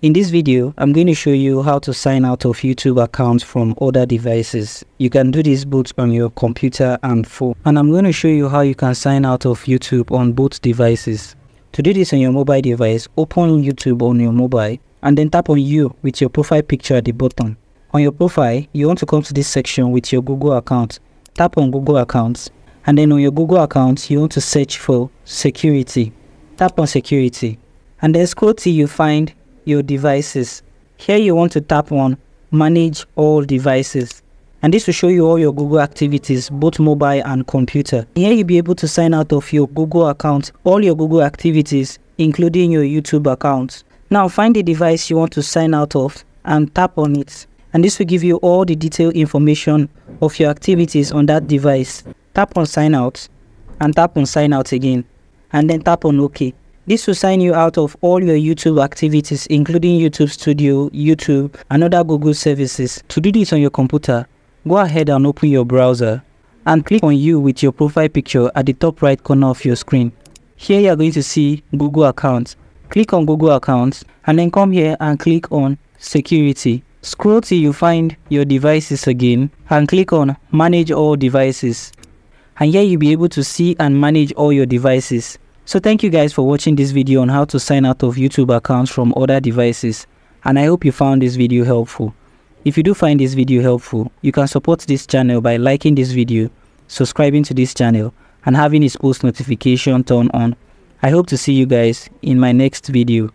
In this video, I'm going to show you how to sign out of YouTube accounts from other devices. You can do this both on your computer and phone. And I'm going to show you how you can sign out of YouTube on both devices. To do this on your mobile device, open YouTube on your mobile and then tap on you with your profile picture at the bottom. On your profile, you want to come to this section with your Google account. Tap on Google accounts, and then on your Google account, you want to search for security. Tap on security, and then scroll till you find your devices. Here you want to tap on manage all devices, and this will show you all your Google activities, both mobile and computer. Here you'll be able to sign out of your Google account, all your Google activities, including your YouTube account. Now find the device you want to sign out of and tap on it, and this will give you all the detailed information of your activities on that device. Tap on sign out and tap on sign out again, and then tap on OK. This will sign you out of all your YouTube activities, including YouTube Studio, YouTube, and other Google services. To do this on your computer, go ahead and open your browser and click on you with your profile picture at the top right corner of your screen. Here you are going to see Google Accounts. Click on Google Accounts and then come here and click on Security. Scroll till you find your devices again and click on Manage All Devices. And here you'll be able to see and manage all your devices. So thank you guys for watching this video on how to sign out of YouTube accounts from other devices. And I hope you found this video helpful. If you do find this video helpful, you can support this channel by liking this video, subscribing to this channel, and having its post notification turned on. I hope to see you guys in my next video.